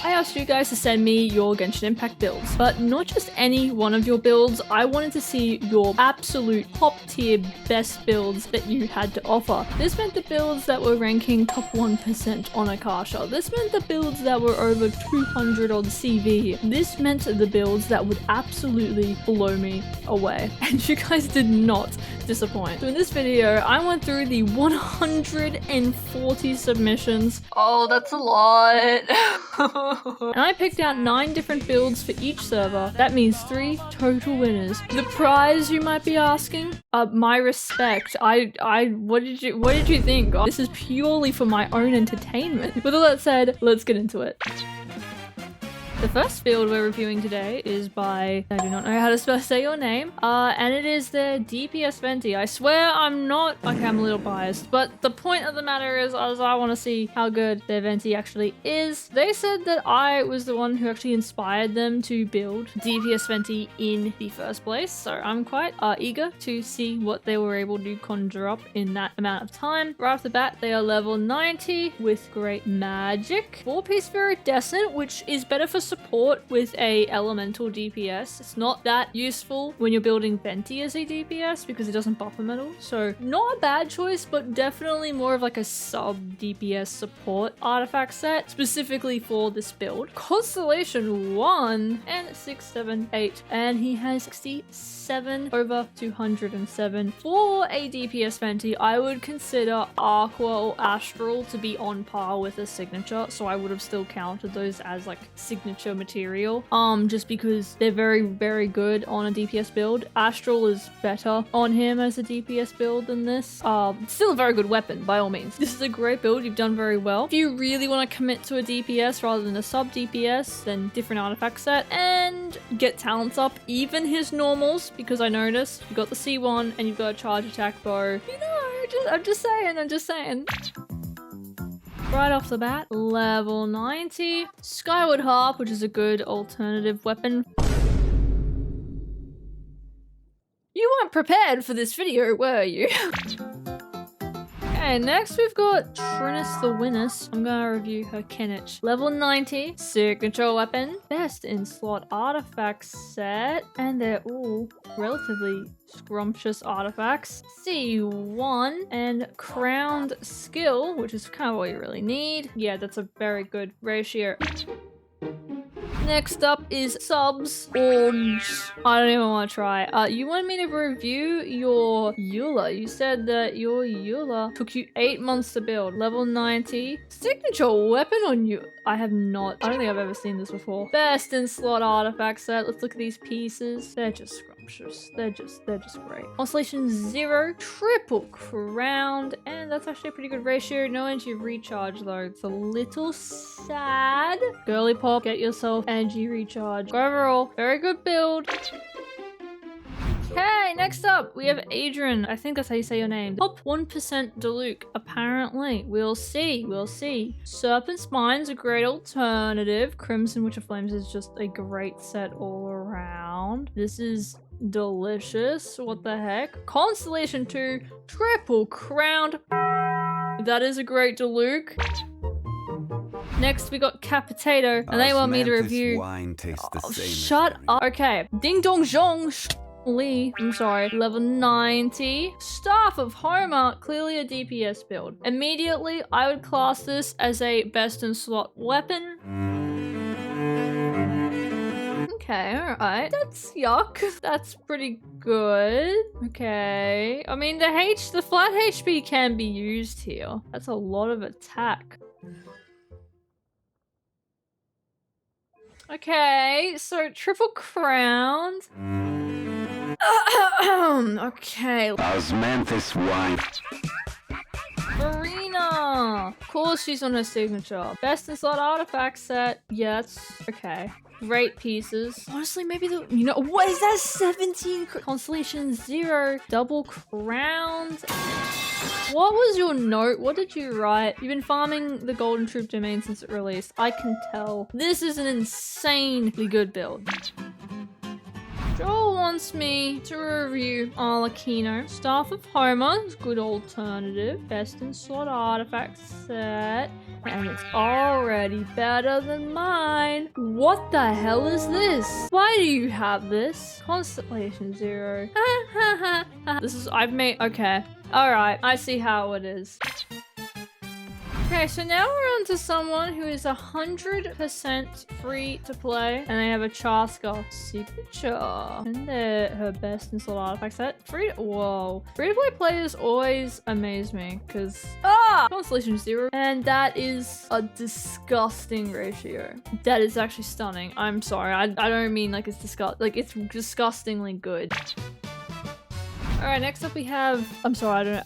I asked you guys to send me your Genshin Impact builds, but not just any one of your builds. I wanted to see your absolute top tier best builds that you had to offer. This meant the builds that were ranking top 1% on Akasha. This meant the builds that were over 200 on CV. This meant the builds that would absolutely blow me away. And you guys did not disappoint. So in this video, I went through the 140 submissions. Oh, that's a lot. And I picked out 9 different builds for each server. That means 3 total winners. The prize, you might be asking? My respect. What did you think? This is purely for my own entertainment. With all that said, let's get into it. The first build we're reviewing today is by, I do not know how to say your name, and it is the DPS Venti. I swear I'm not, okay, I'm a little biased, but the point of the matter is I want to see how good their Venti actually is. They said that I was the one who actually inspired them to build DPS Venti in the first place, so I'm quite eager to see what they were able to conjure up in that amount of time. Right off the bat, they are level 90 with great magic. 4-piece Viridescent, which is better for support with a elemental DPS. It's not that useful when you're building Venti as a DPS because it doesn't buff a metal. So not a bad choice, but definitely more of like a sub DPS support artifact set specifically for this build. Constellation 1 and 6, 7, 8, and he has 67 over 207. For a DPS Venti, I would consider Aqua or Astral to be on par with a signature, so I would have still counted those as like signature material, just because they're very, very good on a DPS build. Astral is better on him as a DPS build than this. Still a very good weapon by all means. This is a great build. You've done very well. If you really want to commit to a DPS rather than a sub DPS, then different artifact set and get talents up, even his normals, because I noticed you got the C1 and you've got a charge attack bow. You know, I'm just saying. Right off the bat, level 90. Skyward Harp, which is a good alternative weapon. You weren't prepared for this video, were you? Okay, next we've got Trinus the Winus. I'm gonna review her Kinich. Level 90, signature weapon, best in slot artifact set, and they're all relatively scrumptious artifacts. C1 and crowned skill, which is kind of what you really need. Yeah, that's a very good ratio. Next up is subs, or I don't even want to try. You want me to review your Eula. You said that your Eula took you 8 months to build. Level 90. Signature weapon on you. I don't think I've ever seen this before. Best in slot artifact set. Let's look at these pieces. They're just scrumptious. They're just great. Constellation 0, triple crowned, and that's actually a pretty good ratio. No energy recharge though. It's a little sad. Girly pop, get yourself energy recharge. Overall, very good build. Okay, next up, we have Adrian. I think that's how you say your name. Top 1% Diluc, apparently. We'll see. Serpent Spine's a great alternative. Crimson Witch of Flames is just a great set all around. This is delicious. What the heck? Constellation 2, triple crowned. That is a great Diluc. Next, we got Capitato, and they want me to review. Wine tastes the same. Shut up. Okay. Ding Dong Zhong. Lee, I'm sorry, level 90. Staff of Homer, clearly a DPS build. Immediately, I would class this as a best in slot weapon. Okay, alright. That's yuck. That's pretty good. Okay. I mean, the flat HP can be used here. That's a lot of attack. Okay, so triple crowned. Okay. Osmanthus wine. Farina! Of course she's on her signature. Best in slot artifact set. Yeah, that's okay. Great pieces. Honestly, maybe what is that? 17 Constellation 0, double crowned. What was your note? What did you write? You've been farming the Golden Troop domain since it released. I can tell. This is an insanely good build. Joel wants me to review Arlecchino. Staff of Homer is good alternative. Best in slot artifact set. And it's already better than mine. What the hell is this? Why do you have this? Constellation 0. This is, I've made, okay. Alright, I see how it is. Okay, so now we're on to someone who is 100% free to play, and they have a Chaska signature. And they're her best in slot artifact set. Whoa. Free to play players always amaze me, because, Constellation 0. And that is a disgusting ratio. That is actually stunning. I'm sorry, I don't mean like it's it's disgustingly good. Alright, next up we have, I'm sorry, I don't know,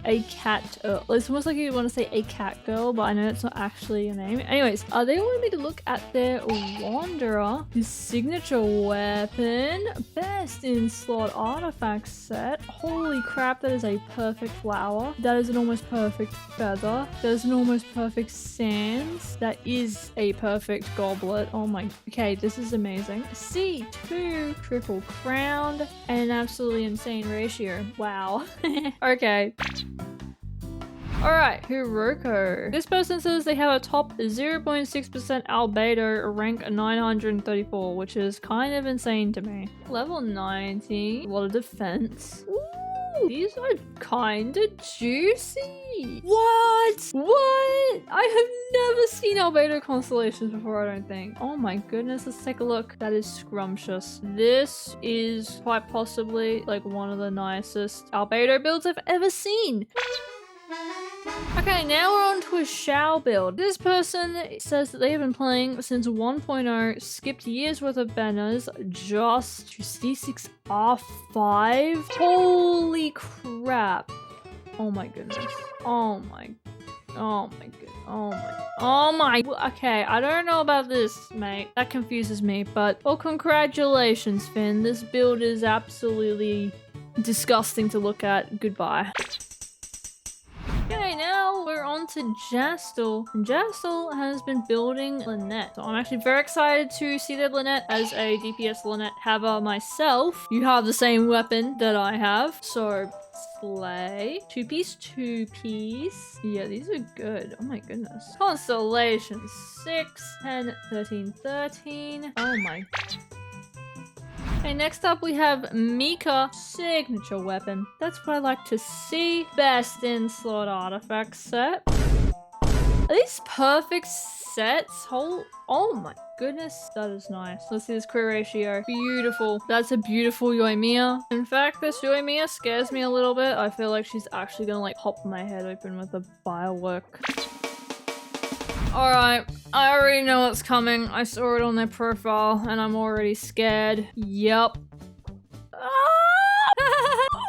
a cat, it's almost like you want to say a cat girl, but I know it's not actually a name. Anyways, they wanted me to look at their Wanderer, his signature weapon, best in slot artifact set. Holy crap, that is a perfect flower. That is an almost perfect feather. That is an almost perfect sands. That is a perfect goblet. Oh my, okay, this is amazing. C2, triple crowned, and an absolutely insane ratio. Wow. Okay. Alright, Hiroko. This person says they have a top 0.6% albedo, rank 934, which is kind of insane to me. Level 90, a lot of defense. Ooh, these are kind of juicy. What? I have never seen albedo constellations before, I don't think. Oh my goodness, let's take a look. That is scrumptious. This is quite possibly like one of the nicest albedo builds I've ever seen. Okay, now we're on to a Shao build. This person says that they have been playing since 1.0, skipped years worth of banners, just to C6 R5. Holy crap. Oh my goodness. Oh my goodness. Oh my. Okay, I don't know about this, mate. That confuses me, but well, congratulations, Finn. This build is absolutely disgusting to look at. Goodbye. Okay, now we're on to Jastal. And Jastal has been building Lynette. So I'm actually very excited to see that Lynette as a DPS Lynette haver myself. You have the same weapon that I have. So, slay. Two-piece. Yeah, these are good. Oh my goodness. Constellation 6, 10, 13, 13. Oh my. Okay, next up we have Mika, signature weapon. That's what I like to see. Best in slot artifact set. Are these perfect sets? Oh my goodness, that is nice. Let's see this crit ratio. Beautiful. That's a beautiful Yoimiya. In fact, this Yoimiya scares me a little bit. I feel like she's actually gonna like pop my head open with a firework. Alright, I already know what's coming. I saw it on their profile and I'm already scared. Yup.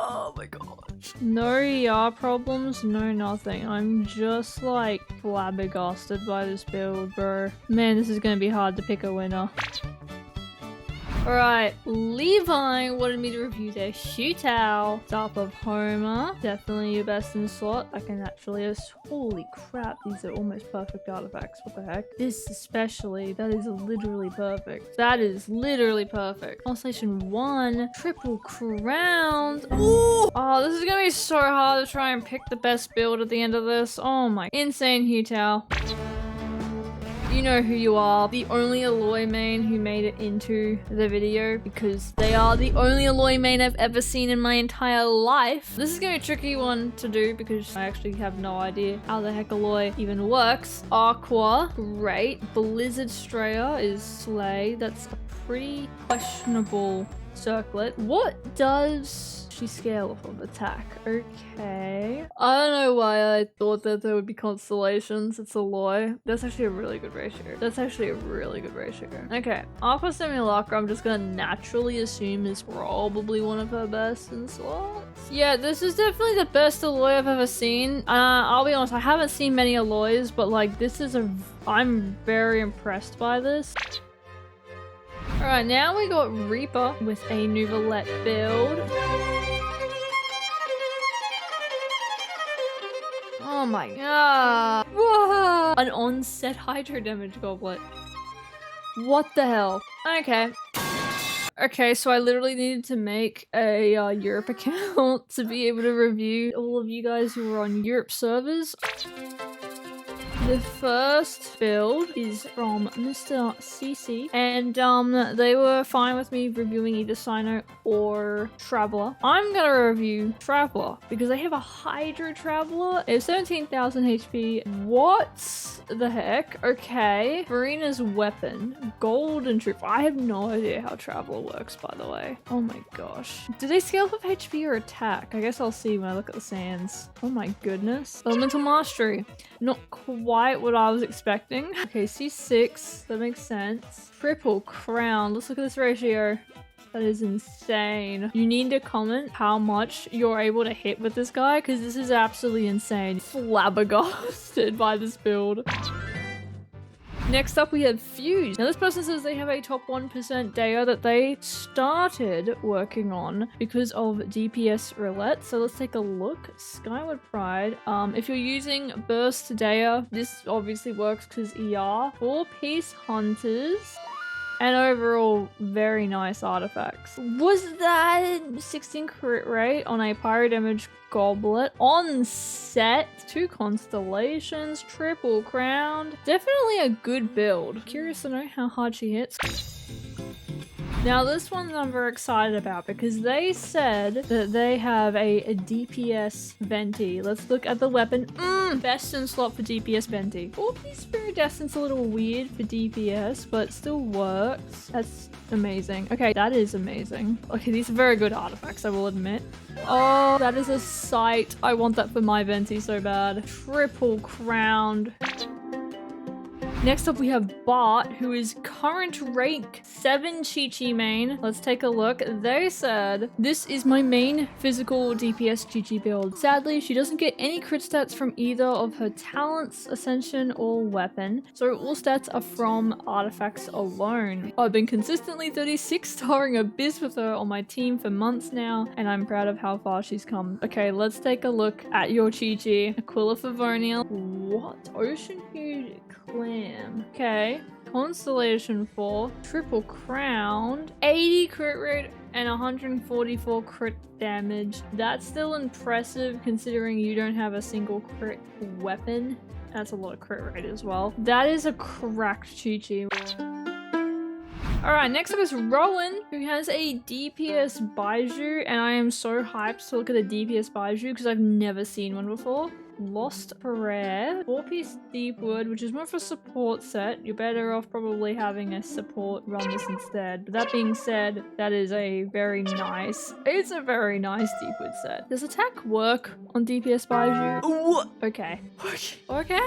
Oh my gosh. No ER problems, no nothing. I'm just like flabbergasted by this build, bro. Man, this is gonna be hard to pick a winner. Alright, Levi wanted me to review their Shutao. Top of Homer. Definitely your best in slot. I can actually holy crap, these are almost perfect artifacts. What the heck? This especially, that is literally perfect. That is literally perfect. Constellation 1, triple crowned. Ooh! Oh, this is gonna be so hard to try and pick the best build at the end of this. Oh my, insane Shutao. You know who you are, the only Aloy main who made it into the video because they are the only Aloy main I've ever seen in my entire life. This is gonna be a tricky one to do because I actually have no idea how the heck Aloy even works. Aqua, great. Blizzard Strayer is slay. That's a pretty questionable circlet. What does she scale off of attack? Okay. I don't know why I thought that there would be constellations. It's Aloy. That's actually a really good ratio. Okay. Aqua Simulacra, I'm just gonna naturally assume is probably one of her best in slots. Yeah, this is definitely the best Aloy I've ever seen. I'll be honest, I haven't seen many Aloys, but like this is I'm very impressed by this. Alright, now we got Reaper with a Nouvelette build. Oh my god. Whoa. An on-set hydro damage goblet. What the hell? Okay. Okay, so I literally needed to make a Europe account to be able to review all of you guys who were on Europe servers. The first build is from Mr. CC, and they were fine with me reviewing either Sino or Traveler. I'm gonna review Traveler because they have a Hydra Traveler. It's 17,000 HP. What the heck? Okay. Marina's weapon. Golden Troop. I have no idea how Traveler works, by the way. Oh my gosh. Do they scale up with HP or attack? I guess I'll see when I look at the sands. Oh my goodness. Elemental Mastery. Not quite what I was expecting. Okay, C6. That makes sense. Triple Crown. Let's look at this ratio. That is insane. You need to comment how much you're able to hit with this guy because this is absolutely insane. Flabbergasted by this build. Next up we have Fuse. Now this person says they have a top 1% Dea that they started working on because of DPS roulette. So let's take a look. Skyward Pride. If you're using Burst Dea, this obviously works because ER. 4-piece Hunters. And overall, very nice artifacts. Was that 16 crit rate on a pyro damage goblet on set? 2 constellations, triple crowned. Definitely a good build. Curious to know how hard she hits. Now this one I'm very excited about because they said that they have a DPS Venti. Let's look at the weapon. Best in slot for DPS Venti. 4-piece Iridescent's a little weird for DPS, but still works. That's amazing. Okay, that is amazing. Okay, these are very good artifacts, I will admit. Oh, that is a sight. I want that for my Venti so bad. Triple crowned. Next up we have Bart, who is current rank 7 Chi-Chi main. Let's take a look. They said, this is my main physical DPS Chi-Chi build. Sadly, she doesn't get any crit stats from either of her talents, ascension, or weapon. So all stats are from artifacts alone. I've been consistently 36 starring Abyss with her on my team for months now, and I'm proud of how far she's come. Okay, let's take a look at your Chi-Chi. Aquila Favonia. What? Ocean Huge Clam. Okay. Constellation 4. Triple crowned. 80 crit rate and 144 crit damage. That's still impressive considering you don't have a single crit weapon. That's a lot of crit rate as well. That is a cracked Chi-Chi. Alright, next up is Rowan, who has a DPS Baiju, and I am so hyped to look at a DPS Baiju because I've never seen one before. Lost Prayer, 4-piece Deepwood, which is more of a support set. You're better off probably having a support run this instead. But that being said, that is a very nice, it's a very nice Deepwood set. Does attack work on DPS Baiju? Ooh, okay. Okay.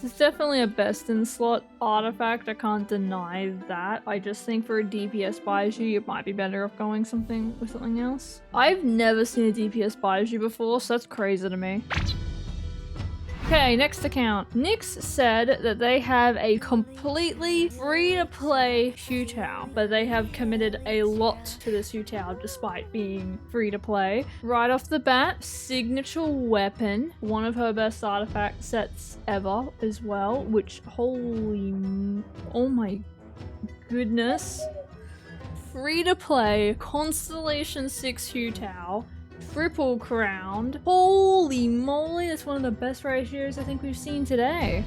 It's definitely a best in slot artifact, I can't deny that. I just think for a DPS Baiju, you might be better off going with something else. I've never seen a DPS Baiju before, so that's crazy to me. Okay, next account. Nyx said that they have a completely free-to-play Xiutao, but they have committed a lot to this Xiutao despite being free-to-play. Right off the bat, signature weapon, one of her best artifact sets ever as well, which holy, oh my goodness. Free-to-play Constellation 6 Xiutao. Triple crowned. Holy moly, that's one of the best ratios I think we've seen today.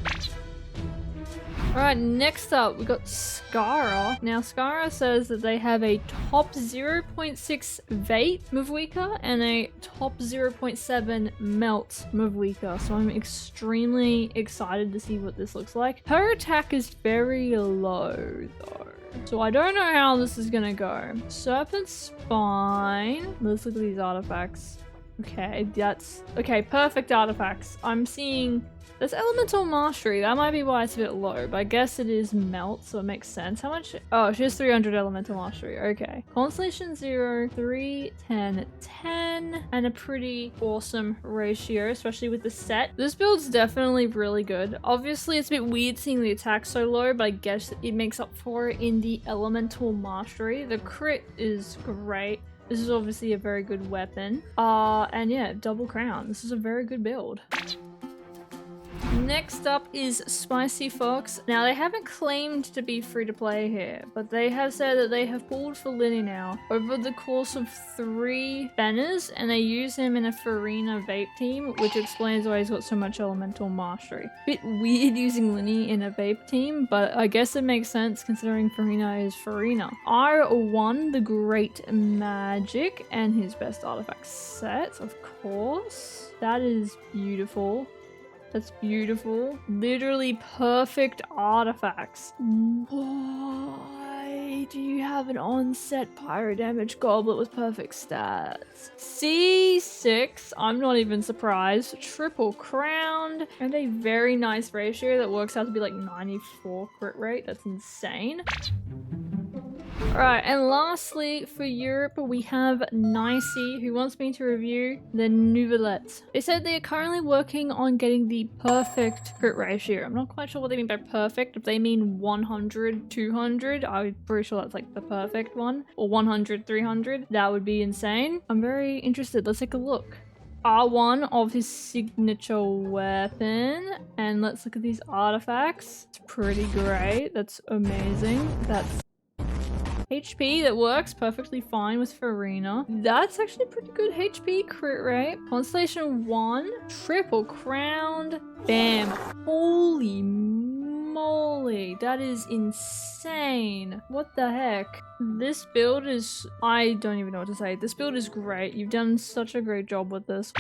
Alright, next up we got Skara. Now Skara says that they have a top 0.6 Vape Mavwika and a top 0.7 Melt Mavwika. So I'm extremely excited to see what this looks like. Her attack is very low though. So I don't know how this is gonna go. Serpent Spine. Let's look at these artifacts. Okay, that's... Okay, perfect artifacts. I'm seeing... There's Elemental Mastery. That might be why it's a bit low, but I guess it is Melt, so it makes sense. How much? Oh, she has 300 Elemental Mastery. Okay. Constellation 0, 3, 10, 10, and a pretty awesome ratio, especially with the set. This build's definitely really good. Obviously, it's a bit weird seeing the attack so low, but I guess it makes up for it in the Elemental Mastery. The crit is great. This is obviously a very good weapon. And yeah, double crown. This is a very good build. Next up is Spicy Fox. Now, they haven't claimed to be free to play here, but they have said that they have pulled for Linny now over the course of 3 banners, and they use him in a Farina vape team, which explains why he's got so much elemental mastery. Bit weird using Linny in a vape team, but I guess it makes sense considering Farina is Farina. R1, the Great Magic, and his best artifact set, of course. That is beautiful. That's beautiful. Literally perfect artifacts. Why do you have an on-set pyro damage goblet with perfect stats? C6, I'm not even surprised. Triple crowned and a very nice ratio that works out to be like 94 crit rate. That's insane. Alright, and lastly for Europe we have Nicey, who wants me to review the Nouvellette. They said they are currently working on getting the perfect crit ratio. I'm not quite sure what they mean by perfect. If they mean 100, 200, I'm pretty sure that's like the perfect one. Or 100, 300, that would be insane. I'm very interested. Let's take a look. R1 of his signature weapon, and let's look at these artifacts. It's pretty great. That's amazing. That's HP that works perfectly fine with Farina. That's actually pretty good HP crit rate. Constellation 1, triple crowned. Bam. Holy moly, that is insane. What the heck? This build is, I don't even know what to say. This build is great. You've done such a great job with this.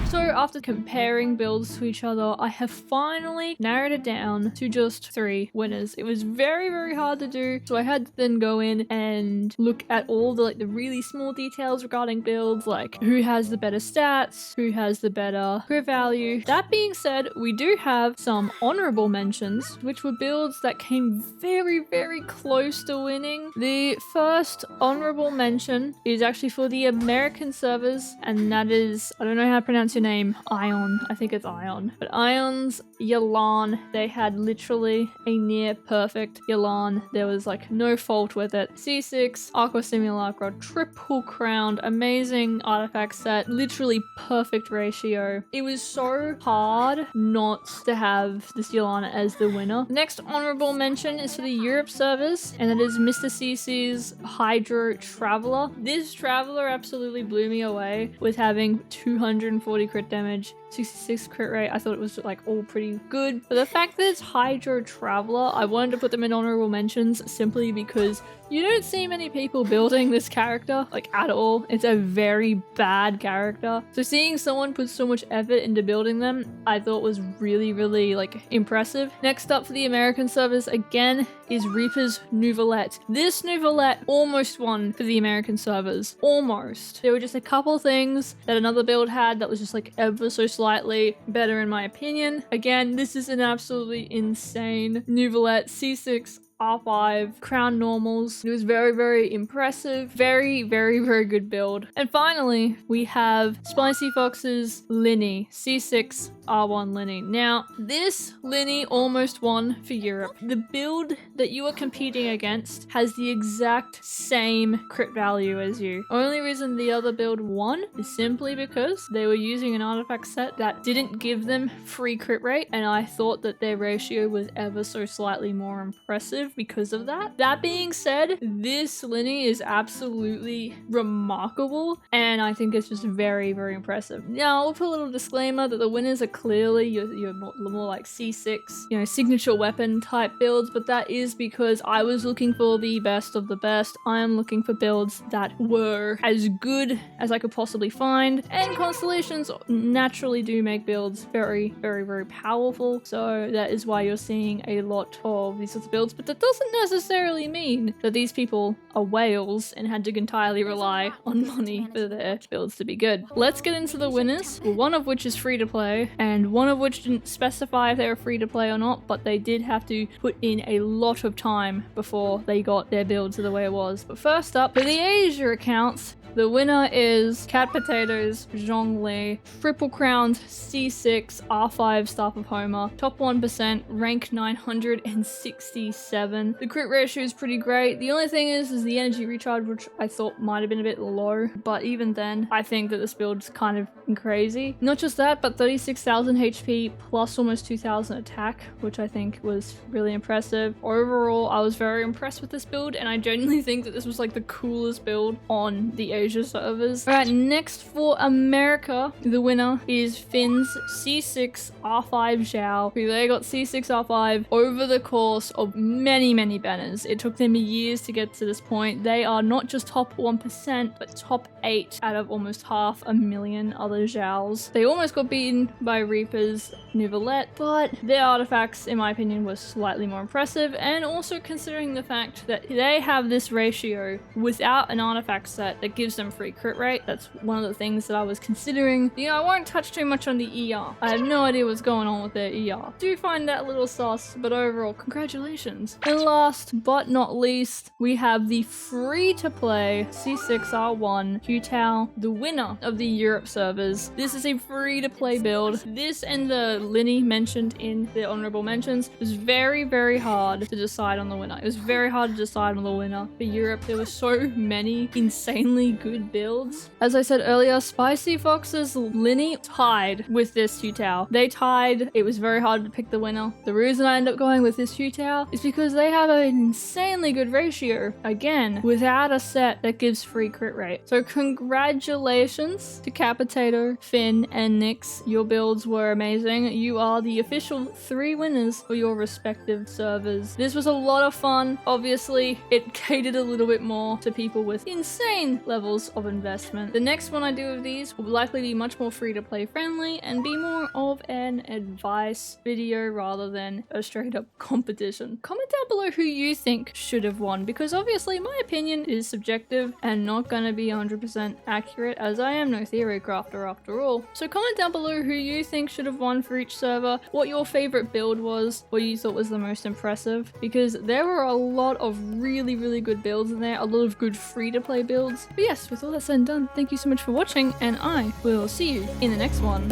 So after comparing builds to each other, I have finally narrowed it down to just 3 winners. It was very, very hard to do, so I had to then go in and look at all the the really small details regarding builds, like who has the better stats, who has the better crit value. That being said, we do have some honorable mentions, which were builds that came very, very close to winning. The first honorable mention is actually for the American servers, and that is, I don't know how to pronounce your name, Ion. I think it's Ion. But Ion's Yalan, they had literally a near perfect Yalan. There was like no fault with it. C6, Aqua Simulacra, triple crowned, amazing artifact set, literally perfect ratio. It was so hard not to have this Yalan as the winner. Next honorable mention is for the Europe servers, and that is Mr. CC's Hydro Traveler. This Traveler absolutely blew me away with having 240 crit damage, 66 crit rate. I thought it was like all pretty good. But the fact that it's Hydro Traveler, I wanted to put them in honorable mentions simply because you don't see many people building this character, like at all. It's a very bad character. So seeing someone put so much effort into building them, I thought was really, really like impressive. Next up for the American servers again is Reaper's Nouvellette. This Nouvellette almost won for the American servers. Almost. There were just a couple things that another build had that was just like ever so slightly better in my opinion. Again, this is an absolutely insane Nouvellette. C6, R5, crown normals. It was very, very impressive. Very, very, very good build. And finally, we have Spicy Fox's Linny, C6, R1 Linny. Now, this Linny almost won for Europe. The build that you are competing against has the exact same crit value as you. Only reason the other build won is simply because they were using an artifact set that didn't give them free crit rate, and I thought that their ratio was ever so slightly more impressive because of that. That being said, this Linny is absolutely remarkable, and I think it's just very, very impressive. Now, I'll put a little disclaimer that the winners are clearly you're more like C6, you know, signature weapon type builds, but that is because I was looking for the best of the best. I am looking for builds that were as good as I could possibly find, and constellations naturally do make builds very, very, very powerful, so that is why you're seeing a lot of these sorts of builds. But that doesn't necessarily mean that these people are whales and had to entirely rely on money for their builds to be good. Let's get into the winners, one of which is free to play, and one of which didn't specify if they were free to play or not, but they did have to put in a lot of time before they got their build to the way it was. But first up, for the Asia accounts, The winner is Cat Potatoes Zhongli, Triple Crowned C6 R5 Staff of Homer, top 1%, rank 967. The crit ratio is pretty great. The only thing is the energy recharge, which I thought might have been a bit low, but even then, I think that this build's kind of crazy. Not just that, but 36,000 HP plus almost 2,000 attack, which I think was really impressive. Overall, I was very impressed with this build, and I genuinely think that this was like the coolest build on the Asia servers. Alright, next for America, the winner is Finn's C6 R5 Zhao, who they got C6 R5 over the course of many banners. It took them years to get to this point. They are not just top 1%, but top 8 out of almost 500,000 other Zhaos. They almost got beaten by Reaper's Nouvelette, but their artifacts, in my opinion, were slightly more impressive, and also considering the fact that they have this ratio without an artifact set that gives them free crit rate. That's one of the things that I was considering. You know, I won't touch too much on the ER. I have no idea what's going on with their ER. Do find that a little sus, but overall, congratulations. And last but not least, we have the free-to-play C6R1 Q-Tao, the winner of the Europe servers. This is a free-to-play build. This and the Linny mentioned in the Honourable Mentions was very hard to decide on the winner. It was very hard to decide on the winner. For Europe, there were so many insanely good builds. As I said earlier, Spicy Fox's Linny tied with this Q-Tao. They tied. It was very hard to pick the winner. The reason I ended up going with this Q-Tao is because they have an insanely good ratio, again, without a set that gives free crit rate. So congratulations to Cat Potato, Finn, and Nyx. Your builds were amazing. You are the official 3 winners for your respective servers. This was a lot of fun. Obviously, it catered a little bit more to people with insane levels of investment. The next one I do of these will likely be much more free-to-play friendly and be more of an advice video rather than a straight-up competition. Comment down below who you think should have won, because obviously my opinion is subjective and not gonna be 100% accurate, as I am no theory crafter after all. So comment down below who you think should have won for each server, what your favorite build was, what you thought was the most impressive, because there were a lot of really good builds in there, a lot of good free-to-play builds. But yes, with all that said and done, thank you so much for watching, and I will see you in the next one.